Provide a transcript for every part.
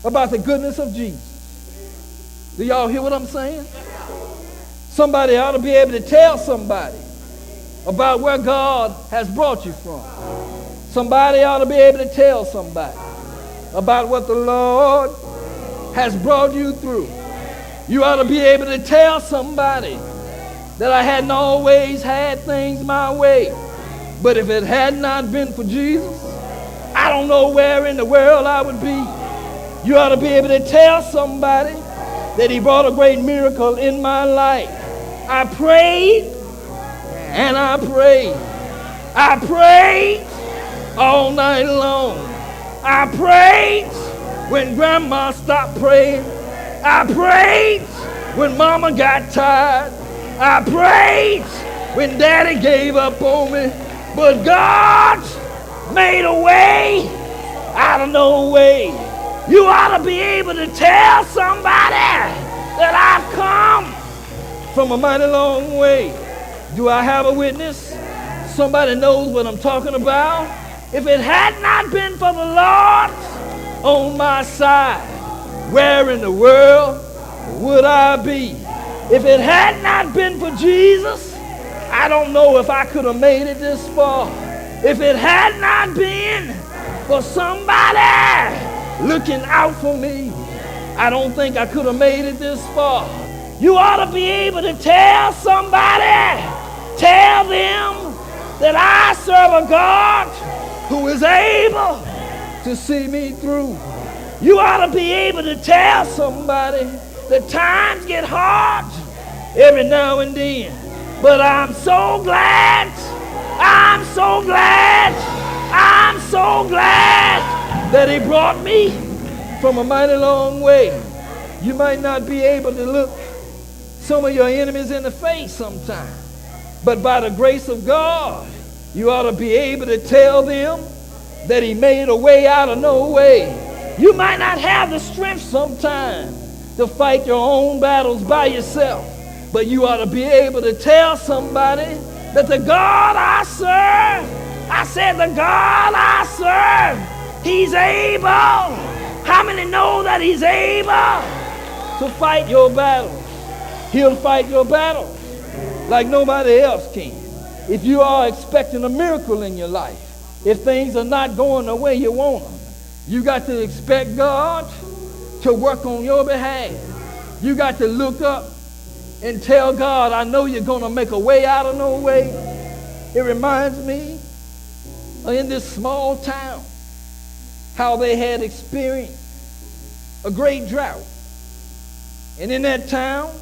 about the goodness of Jesus. Do y'all hear what I'm saying? Somebody ought to be able to tell somebody about where God has brought you from. Somebody ought to be able to tell somebody about what the Lord has brought you through. You ought to be able to tell somebody that I hadn't always had things my way, but if it had not been for Jesus, I don't know where in the world I would be. You ought to be able to tell somebody that he brought a great miracle in my life. I prayed and I prayed. I prayed all night long. I prayed when grandma stopped praying. I prayed when mama got tired. I prayed when daddy gave up on me. But God made a way out of no way. You ought to be able to tell somebody that I've come from a mighty long way. Do I have a witness? Somebody knows what I'm talking about. If it had not been for the Lord on my side, where in the world would I be? If it had not been for Jesus, I don't know if I could have made it this far. If it had not been for somebody looking out for me, I don't think I could have made it this far. You ought to be able to tell somebody, tell them that I serve a God who is able to see me through. You ought to be able to tell somebody that times get hard every now and then. But I'm so glad, I'm so glad, I'm so glad that he brought me from a mighty long way. You might not be able to look some of your enemies in the face sometimes, but by the grace of God, you ought to be able to tell them that he made a way out of no way. You might not have the strength sometimes to fight your own battles by yourself, but you ought to be able to tell somebody that the God I serve, I said the God I serve, he's able. How many know that he's able to fight your battles? He'll fight your battles like nobody else can. If you are expecting a miracle in your life, if things are not going the way you want them, you got to expect God to work on your behalf. You got to look up and tell God, I know you're going to make a way out of no way. It reminds me in this small town how they had experienced a great drought. And in that town,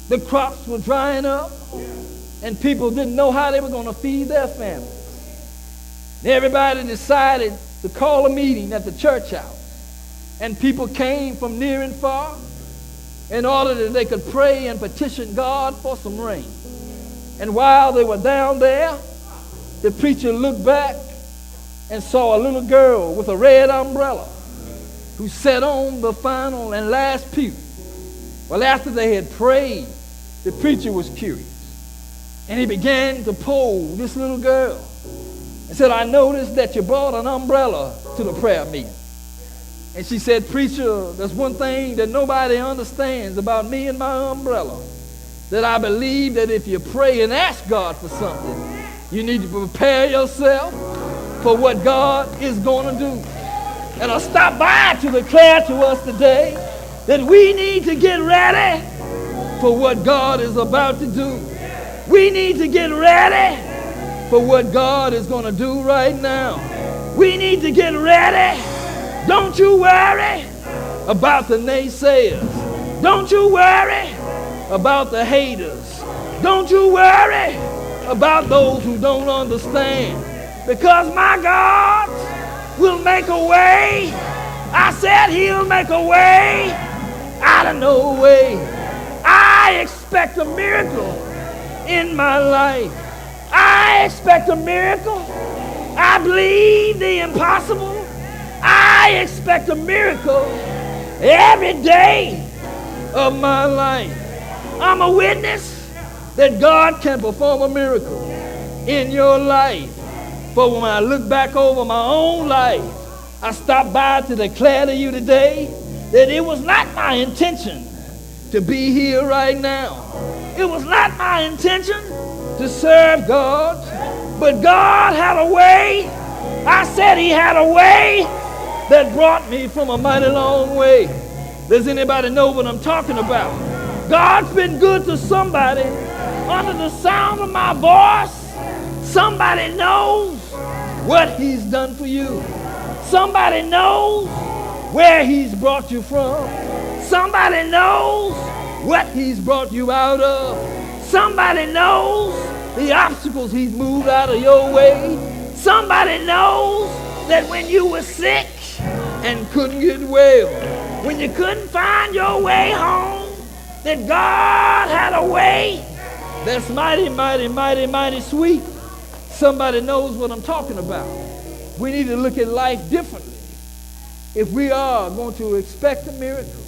the crops were drying up and people didn't know how they were going to feed their families. And everybody decided to call a meeting at the church house. And people came from near and far in order that they could pray and petition God for some rain. And while they were down there, the preacher looked back and saw a little girl with a red umbrella who sat on the final and last pew. Well, after they had prayed, the preacher was curious. And he began to poll this little girl and said, I noticed that you brought an umbrella to the prayer meeting. And she said, preacher, there's one thing that nobody understands about me and my umbrella, that I believe that if you pray and ask God for something, you need to prepare yourself for what God is going to do. And I stopped by to declare to us today that we need to get ready for what God is about to do. We need to get ready for what God is going to do right now. We need to get ready. Don't you worry about the naysayers. Don't you worry about the haters. Don't you worry about those who don't understand. Because my God will make a way. I said he'll make a way out of no way. I expect a miracle in my life. I expect a miracle. I believe the impossible. I expect a miracle every day of my life. I'm a witness that God can perform a miracle in your life. But when I look back over my own life, I stopped by to declare to you today that it was not my intention to be here right now. It was not my intention to serve God, but God had a way. I said he had a way that brought me from a mighty long way. Does anybody know what I'm talking about? God's been good to somebody under the sound of my voice. Somebody knows what he's done for you. Somebody knows where he's brought you from. Somebody knows what he's brought you out of. Somebody knows the obstacles he's moved out of your way. Somebody knows that when you were sick and couldn't get well, when you couldn't find your way home, that God had a way that's mighty, mighty, mighty, mighty sweet. Somebody knows what I'm talking about. We need to look at life differently. If we are going to expect a miracle,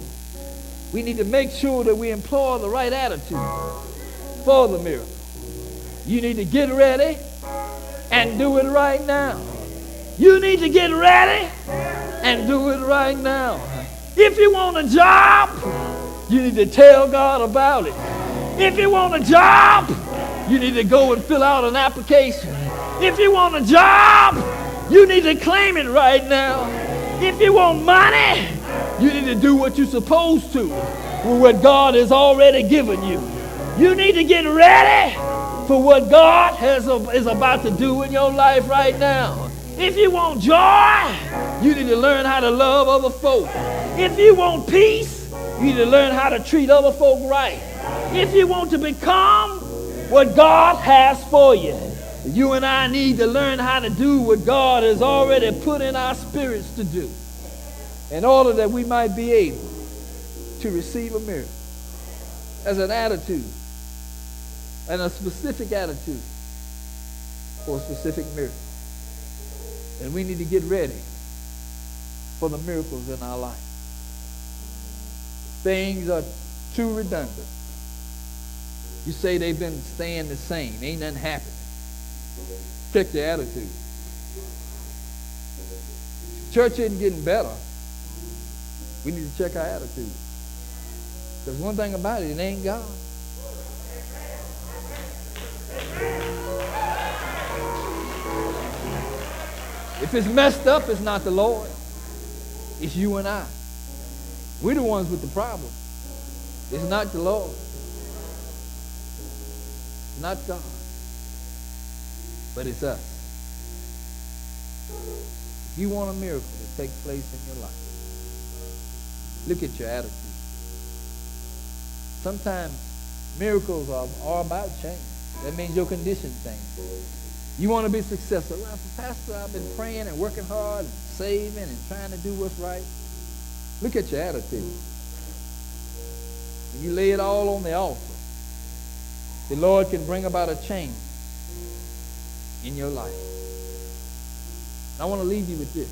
we need to make sure that we employ the right attitude for the miracle. You need to get ready and do it right now. You need to get ready and do it right now. If you want a job, you need to tell God about it. If you want a job, you need to go and fill out an application. If you want a job, you need to claim it right now. If you want money, you need to do what you're supposed to with what God has already given you. You need to get ready for what God is about to do in your life right now. If you want joy, you need to learn how to love other folk. If you want peace, you need to learn how to treat other folk right. If you want to become what God has for you, you and I need to learn how to do what God has already put in our spirits to do in order that we might be able to receive a miracle. As an attitude and a specific attitude for a specific miracle. And we need to get ready for the miracles in our life. Things are too redundant. You say they've been staying the same. Ain't nothing happening. Check your attitude. Church isn't getting better. We need to check our attitude. Because one thing about it, it ain't God. If it's messed up, it's not the Lord. It's you and I. We're the ones with the problem. It's not the Lord. It's not God. But it's us. If you want a miracle to take place in your life, look at your attitude. Sometimes miracles are about change. That means your condition changes. You want to be successful. Well, Pastor, I've been praying and working hard and saving and trying to do what's right. Look at your attitude. When you lay it all on the altar, the Lord can bring about a change in your life. And I want to leave you with this.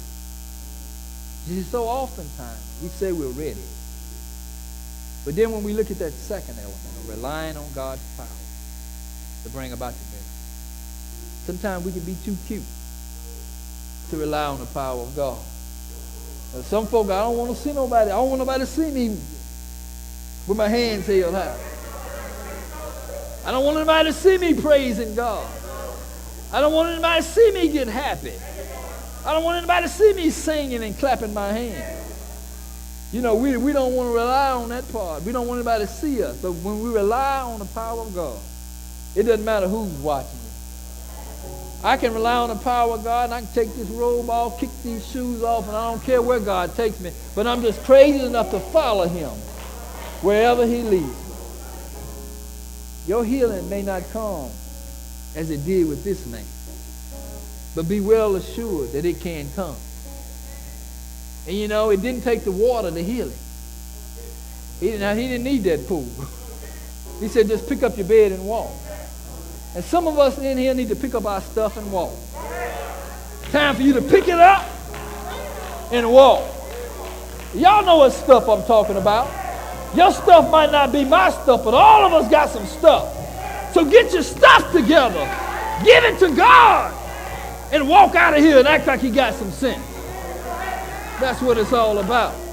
You see, so oftentimes we say we're ready. But then when we look at that second element of relying on God's power to bring about the miracle, sometimes we can be too cute to rely on the power of God. Now, some folk, I don't want to see nobody. I don't want nobody to see me with my hands held high. I don't want anybody to see me praising God. I don't want anybody to see me get happy. I don't want anybody to see me singing and clapping my hands. You know, we don't want to rely on that part. We don't want anybody to see us. But when we rely on the power of God, it doesn't matter who's watching you. I can rely on the power of God, and I can take this robe off, kick these shoes off, and I don't care where God takes me. But I'm just crazy enough to follow him wherever he leads me. Your healing may not come as it did with this man, but be well assured that it can come. And you know, it didn't take the water to heal him. He didn't need that pool. He said, just pick up your bed and walk. And some of us in here need to pick up our stuff and walk. Time for you to pick it up and walk. Y'all know what stuff I'm talking about. Your stuff might not be my stuff, but all of us got some stuff. So get your stuff together. Give it to God. And walk out of here and act like you got some sense. That's what it's all about.